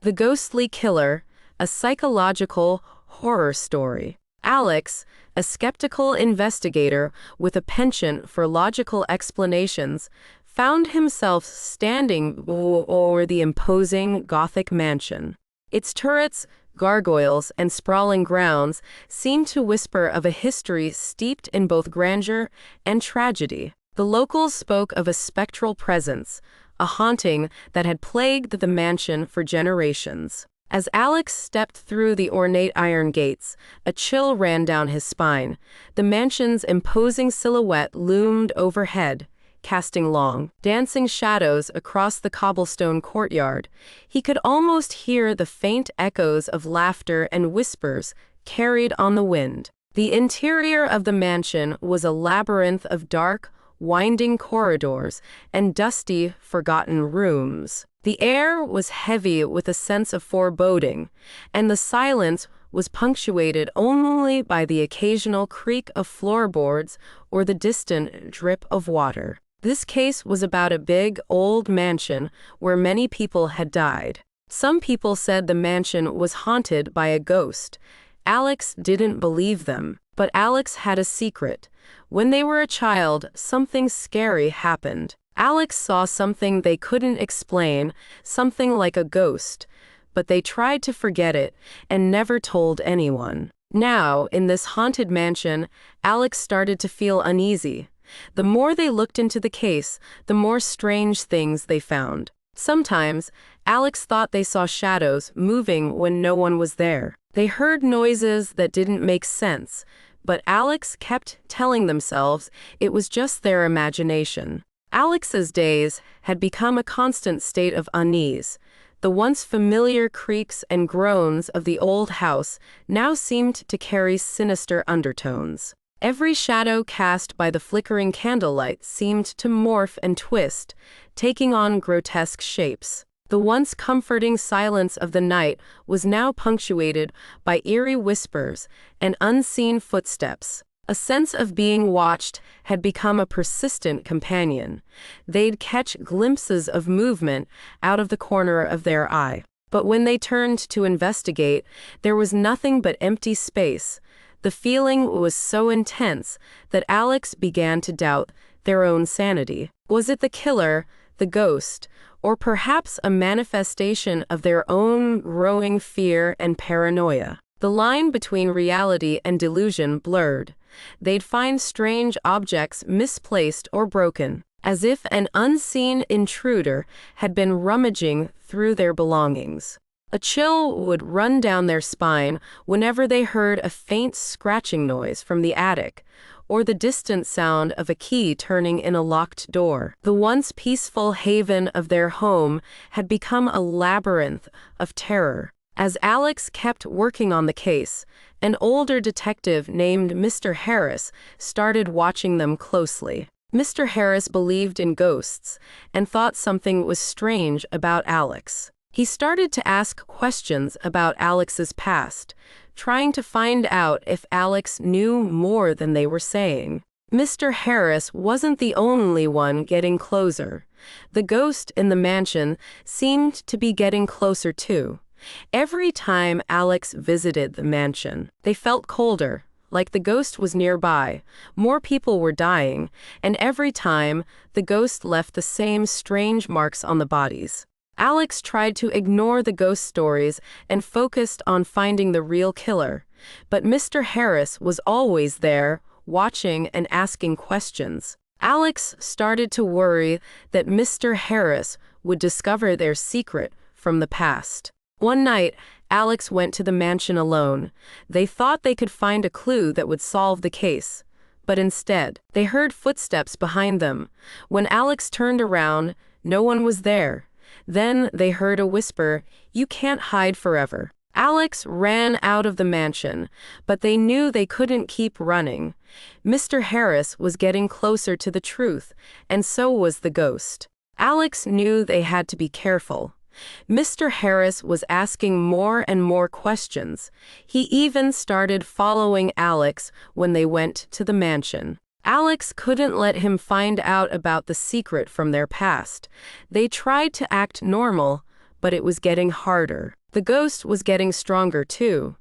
The Ghostly Killer, a psychological horror story. Alex, a skeptical investigator with a penchant for logical explanations, found himself standing over the imposing Gothic mansion. Its turrets, gargoyles, and sprawling grounds seemed to whisper of a history steeped in both grandeur and tragedy. The locals spoke of a spectral presence, a haunting that had plagued the mansion for generations. As Alex stepped through the ornate iron gates, a chill ran down his spine. The mansion's imposing silhouette loomed overhead, casting long, dancing shadows across the cobblestone courtyard. He could almost hear the faint echoes of laughter and whispers carried on the wind. The interior of the mansion was a labyrinth of dark, winding corridors and dusty, forgotten rooms. The air was heavy with a sense of foreboding, and the silence was punctuated only by the occasional creak of floorboards or the distant drip of water. This case was about a big, old mansion where many people had died. Some people said the mansion was haunted by a ghost. Alex didn't believe them, but Alex had a secret. When they were a child, something scary happened. Alex saw something they couldn't explain, something like a ghost, but they tried to forget it and never told anyone. Now, in this haunted mansion, Alex started to feel uneasy. The more they looked into the case, the more strange things they found. Sometimes, Alex thought they saw shadows moving when no one was there. They heard noises that didn't make sense, but Alex kept telling themselves it was just their imagination. Alex's days had become a constant state of unease. The once familiar creaks and groans of the old house now seemed to carry sinister undertones. Every shadow cast by the flickering candlelight seemed to morph and twist, taking on grotesque shapes. The once comforting silence of the night was now punctuated by eerie whispers and unseen footsteps. A sense of being watched had become a persistent companion. They'd catch glimpses of movement out of the corner of their eye. But when they turned to investigate, there was nothing but empty space. The feeling was so intense that Alex began to doubt their own sanity. Was it the killer, the ghost, or perhaps a manifestation of their own growing fear and paranoia? The line between reality and delusion blurred. They'd find strange objects misplaced or broken, as if an unseen intruder had been rummaging through their belongings. A chill would run down their spine whenever they heard a faint scratching noise from the attic, or the distant sound of a key turning in a locked door. The once peaceful haven of their home had become a labyrinth of terror. As Alex kept working on the case, an older detective named Mr. Harris started watching them closely. Mr. Harris believed in ghosts and thought something was strange about Alex. He started to ask questions about Alex's past, trying to find out if Alex knew more than they were saying. Mr. Harris wasn't the only one getting closer. The ghost in the mansion seemed to be getting closer too. Every time Alex visited the mansion, they felt colder, like the ghost was nearby. More people were dying, and every time, the ghost left the same strange marks on the bodies. Alex tried to ignore the ghost stories and focused on finding the real killer. But Mr. Harris was always there, watching and asking questions. Alex started to worry that Mr. Harris would discover their secret from the past. One night, Alex went to the mansion alone. They thought they could find a clue that would solve the case. But instead, they heard footsteps behind them. When Alex turned around, no one was there. Then they heard a whisper, "You can't hide forever." Alex ran out of the mansion, but they knew they couldn't keep running. Mr. Harris was getting closer to the truth, and so was the ghost. Alex knew they had to be careful. Mr. Harris was asking more and more questions. He even started following Alex when they went to the mansion. Alex couldn't let him find out about the secret from their past. They tried to act normal, but it was getting harder. The ghost was getting stronger too.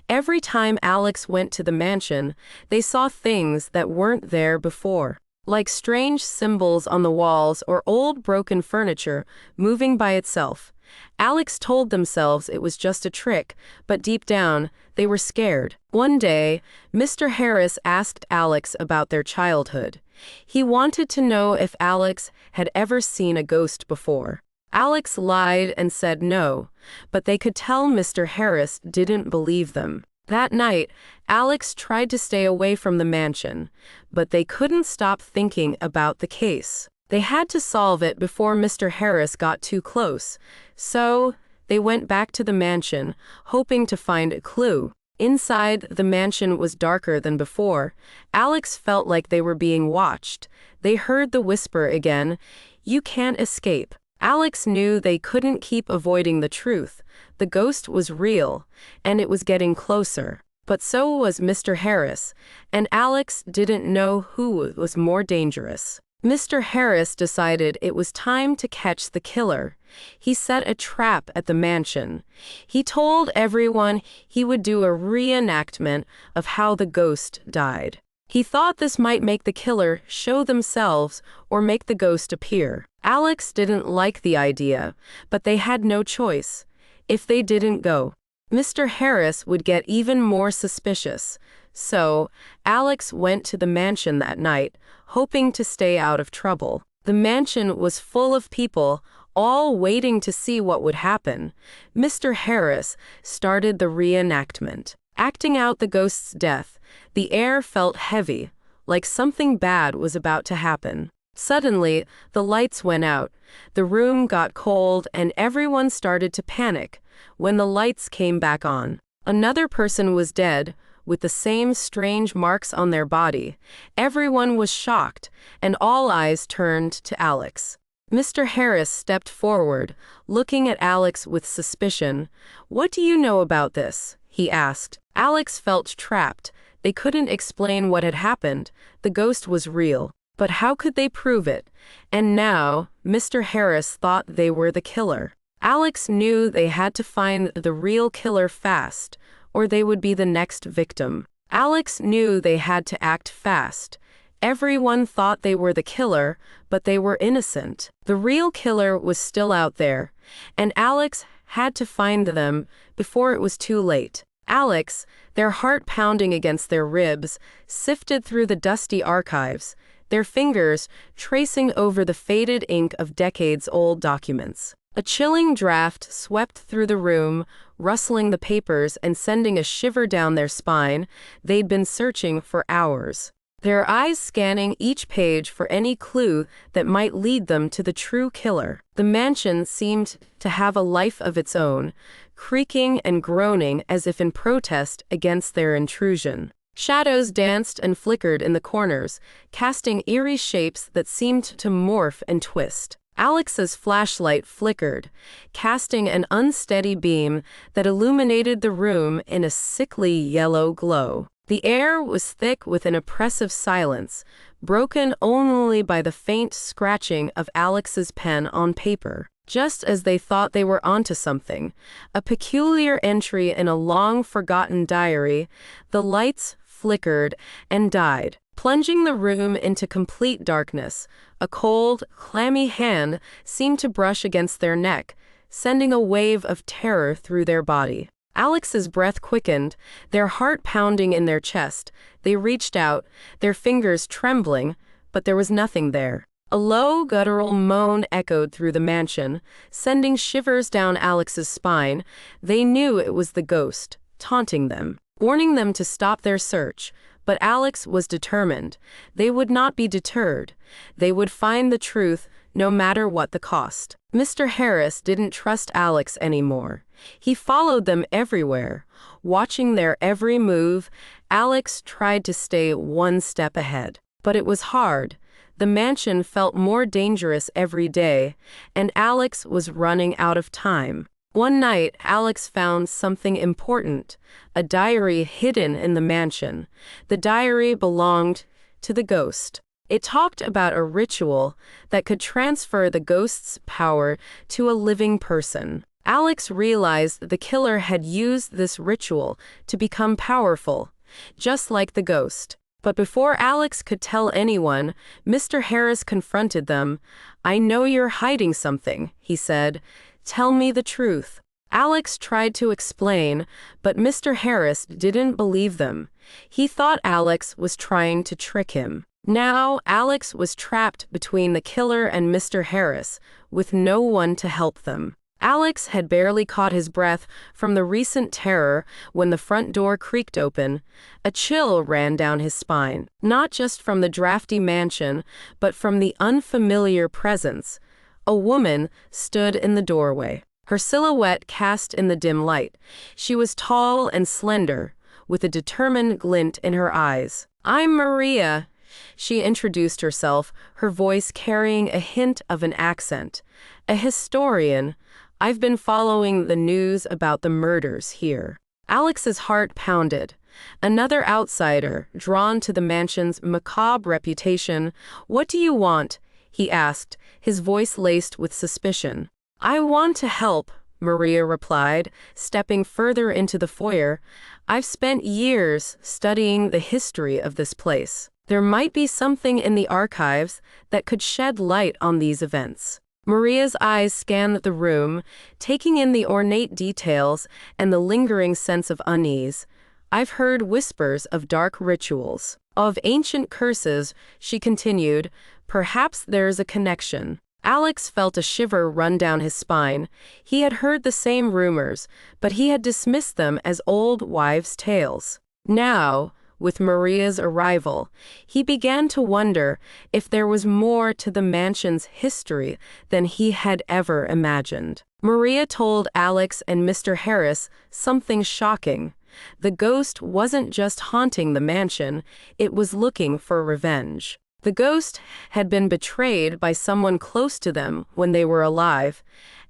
Every time Alex went to the mansion, they saw things that weren't there before, like strange symbols on the walls or old broken furniture moving by itself. Alex told themselves it was just a trick, but deep down, they were scared. One day, Mr. Harris asked Alex about their childhood. He wanted to know if Alex had ever seen a ghost before. Alex lied and said no, but they could tell Mr. Harris didn't believe them. That night, Alex tried to stay away from the mansion, but they couldn't stop thinking about the case. They had to solve it before Mr. Harris got too close, so they went back to the mansion, hoping to find a clue. Inside, the mansion was darker than before. Alex felt like they were being watched. They heard the whisper again, "You can't escape." Alex knew they couldn't keep avoiding the truth. The ghost was real, and it was getting closer. But so was Mr. Harris, and Alex didn't know who was more dangerous. Mr. Harris decided it was time to catch the killer. He set a trap at the mansion. He told everyone he would do a reenactment of how the ghost died. He thought this might make the killer show themselves or make the ghost appear. Alex didn't like the idea, but they had no choice. If they didn't go, Mr. Harris would get even more suspicious. So, Alex went to the mansion that night, hoping to stay out of trouble. The mansion was full of people, all waiting to see what would happen. Mr. Harris started the reenactment. Acting out the ghost's death, the air felt heavy, like something bad was about to happen. Suddenly, the lights went out, the room got cold, and everyone started to panic. When the lights came back on, another person was dead, with the same strange marks on their body. Everyone was shocked, and all eyes turned to Alex. Mr. Harris stepped forward, looking at Alex with suspicion. "What do you know about this?" he asked. Alex felt trapped. They couldn't explain what had happened. The ghost was real. But how could they prove it? And now, Mr. Harris thought they were the killer. Alex knew they had to find the real killer fast, or they would be the next victim. Alex knew they had to act fast. Everyone thought they were the killer, but they were innocent. The real killer was still out there, and Alex had to find them before it was too late. Alex, their heart pounding against their ribs, sifted through the dusty archives, their fingers tracing over the faded ink of decades-old documents. A chilling draft swept through the room, rustling the papers and sending a shiver down their spine. They'd been searching for hours, their eyes scanning each page for any clue that might lead them to the true killer. The mansion seemed to have a life of its own, creaking and groaning as if in protest against their intrusion. Shadows danced and flickered in the corners, casting eerie shapes that seemed to morph and twist. Alex's flashlight flickered, casting an unsteady beam that illuminated the room in a sickly yellow glow. The air was thick with an oppressive silence, broken only by the faint scratching of Alex's pen on paper. Just as they thought they were onto something, a peculiar entry in a long-forgotten diary, the lights flickered and died, plunging the room into complete darkness. A cold, clammy hand seemed to brush against their neck, sending a wave of terror through their body. Alex's breath quickened, their heart pounding in their chest. They reached out, their fingers trembling, but there was nothing there. A low, guttural moan echoed through the mansion, sending shivers down Alex's spine. They knew it was the ghost, taunting them, warning them to stop their search. But Alex was determined. They would not be deterred. They would find the truth, no matter what the cost. Mr. Harris didn't trust Alex anymore. He followed them everywhere, watching their every move. Alex tried to stay one step ahead. But it was hard. The mansion felt more dangerous every day, and Alex was running out of time. One night, Alex found something important, a diary hidden in the mansion. The diary belonged to the ghost. It talked about a ritual that could transfer the ghost's power to a living person. Alex realized the killer had used this ritual to become powerful, just like the ghost. But before Alex could tell anyone, Mr. Harris confronted them. "I know you're hiding something," he said. "Tell me the truth." Alex tried to explain, but Mr. Harris didn't believe them. He thought Alex was trying to trick him. Now, Alex was trapped between the killer and Mr. Harris, with no one to help them. Alex had barely caught his breath from the recent terror when the front door creaked open. A chill ran down his spine, not just from the drafty mansion, but from the unfamiliar presence. A woman stood in the doorway, her silhouette cast in the dim light. She was tall and slender, with a determined glint in her eyes. "I'm Maria," she introduced herself, her voice carrying a hint of an accent. "A historian. I've been following the news about the murders here." Alex's heart pounded. Another outsider, drawn to the mansion's macabre reputation. "What do you want?" he asked, his voice laced with suspicion. "I want to help," Maria replied, stepping further into the foyer. "I've spent years studying the history of this place. There might be something in the archives that could shed light on these events." Maria's eyes scanned the room, taking in the ornate details and the lingering sense of unease. "I've heard whispers of dark rituals, of ancient curses," she continued. "Perhaps there's a connection." Alex felt a shiver run down his spine. He had heard the same rumors, but he had dismissed them as old wives' tales. Now, with Maria's arrival, he began to wonder if there was more to the mansion's history than he had ever imagined. Maria told Alex and Mr. Harris something shocking. The ghost wasn't just haunting the mansion, it was looking for revenge. The ghost had been betrayed by someone close to them when they were alive,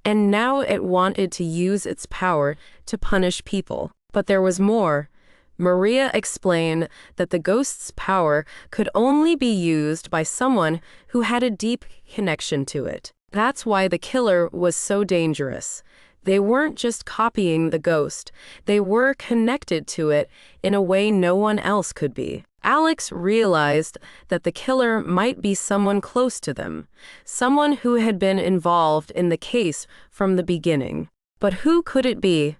and now it wanted to use its power to punish people. But there was more. Maria explained that the ghost's power could only be used by someone who had a deep connection to it. That's why the killer was so dangerous. They weren't just copying the ghost, they were connected to it in a way no one else could be. Alex realized that the killer might be someone close to them, someone who had been involved in the case from the beginning. But who could it be?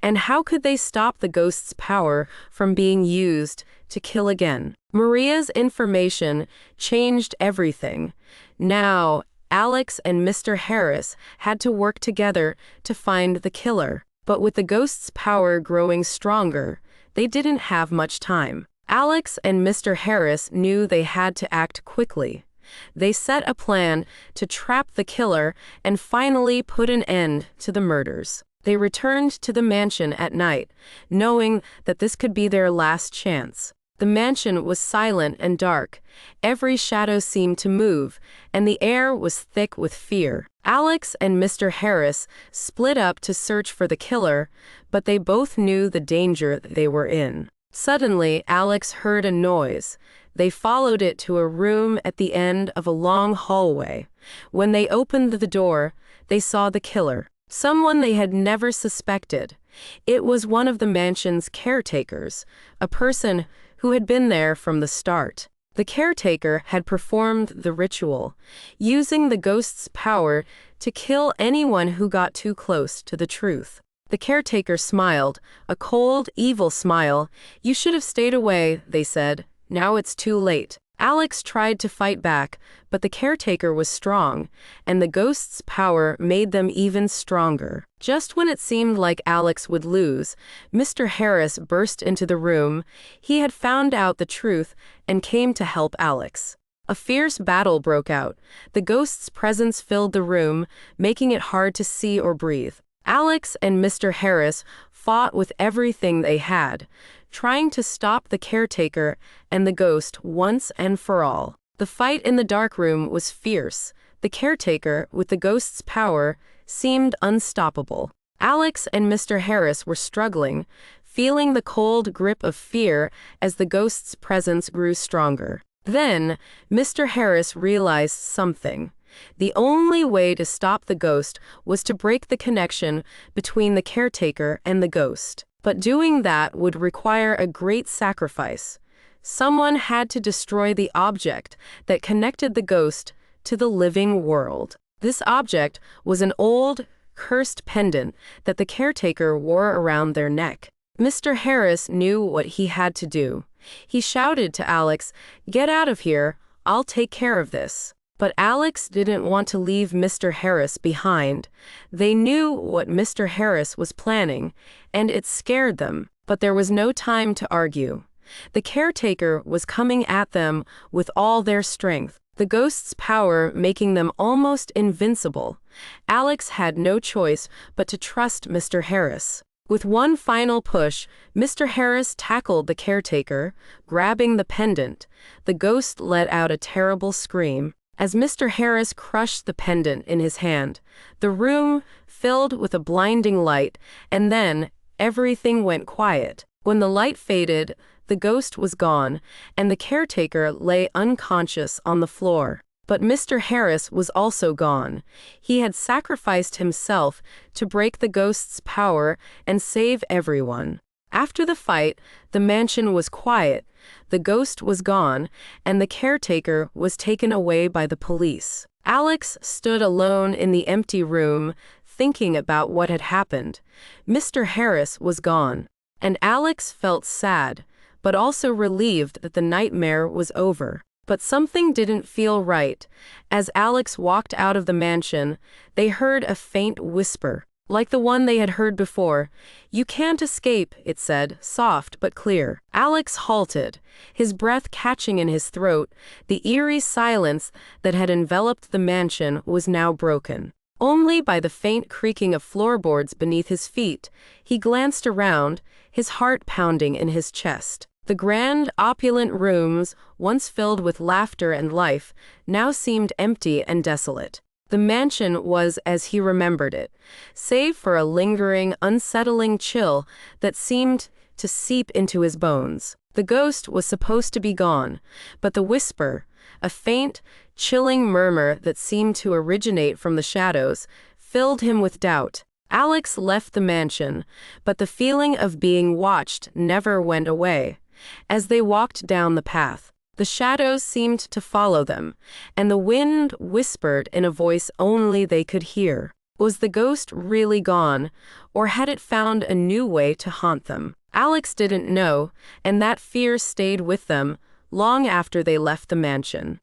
And how could they stop the ghost's power from being used to kill again? Maria's information changed everything. Now, Alex and Mr. Harris had to work together to find the killer. But with the ghost's power growing stronger, they didn't have much time. Alex and Mr. Harris knew they had to act quickly. They set a plan to trap the killer and finally put an end to the murders. They returned to the mansion at night, knowing that this could be their last chance. The mansion was silent and dark. Every shadow seemed to move, and the air was thick with fear. Alex and Mr. Harris split up to search for the killer, but they both knew the danger they were in. Suddenly, Alex heard a noise. They followed it to a room at the end of a long hallway. When they opened the door, they saw the killer. Someone they had never suspected. It was one of the mansion's caretakers, a person who had been there from the start. The caretaker had performed the ritual, using the ghost's power to kill anyone who got too close to the truth. The caretaker smiled, a cold, evil smile. "You should have stayed away," they said. "Now it's too late." Alex tried to fight back, but the caretaker was strong, and the ghost's power made them even stronger. Just when it seemed like Alex would lose, Mr. Harris burst into the room. He had found out the truth and came to help Alex. A fierce battle broke out. The ghost's presence filled the room, making it hard to see or breathe. Alex and Mr. Harris fought with everything they had, trying to stop the caretaker and the ghost once and for all. The fight in the dark room was fierce. The caretaker, with the ghost's power, seemed unstoppable. Alex and Mr. Harris were struggling, feeling the cold grip of fear as the ghost's presence grew stronger. Then, Mr. Harris realized something. The only way to stop the ghost was to break the connection between the caretaker and the ghost. But doing that would require a great sacrifice. Someone had to destroy the object that connected the ghost to the living world. This object was an old, cursed pendant that the caretaker wore around their neck. Mr. Harris knew what he had to do. He shouted to Alex, "Get out of here, I'll take care of this." But Alex didn't want to leave Mr. Harris behind. They knew what Mr. Harris was planning, and it scared them. But there was no time to argue. The caretaker was coming at them with all their strength, the ghost's power making them almost invincible. Alex had no choice but to trust Mr. Harris. With one final push, Mr. Harris tackled the caretaker, grabbing the pendant. The ghost let out a terrible scream. As Mr. Harris crushed the pendant in his hand, the room filled with a blinding light, and then everything went quiet. When the light faded, the ghost was gone, and the caretaker lay unconscious on the floor. But Mr. Harris was also gone. He had sacrificed himself to break the ghost's power and save everyone. After the fight, the mansion was quiet, the ghost was gone, and the caretaker was taken away by the police. Alex stood alone in the empty room, thinking about what had happened. Mr. Harris was gone, and Alex felt sad, but also relieved that the nightmare was over. But something didn't feel right. As Alex walked out of the mansion, they heard a faint whisper, like the one they had heard before. "You can't escape," it said, soft but clear. Alex halted, his breath catching in his throat. The eerie silence that had enveloped the mansion was now broken. Only by the faint creaking of floorboards beneath his feet. He glanced around, his heart pounding in his chest. The grand, opulent rooms, once filled with laughter and life, now seemed empty and desolate. The mansion was as he remembered it, save for a lingering, unsettling chill that seemed to seep into his bones. The ghost was supposed to be gone, but the whisper, a faint, chilling murmur that seemed to originate from the shadows, filled him with doubt. Alex left the mansion, but the feeling of being watched never went away. As they walked down the path, the shadows seemed to follow them, and the wind whispered in a voice only they could hear. Was the ghost really gone, or had it found a new way to haunt them? Alex didn't know, and that fear stayed with them long after they left the mansion.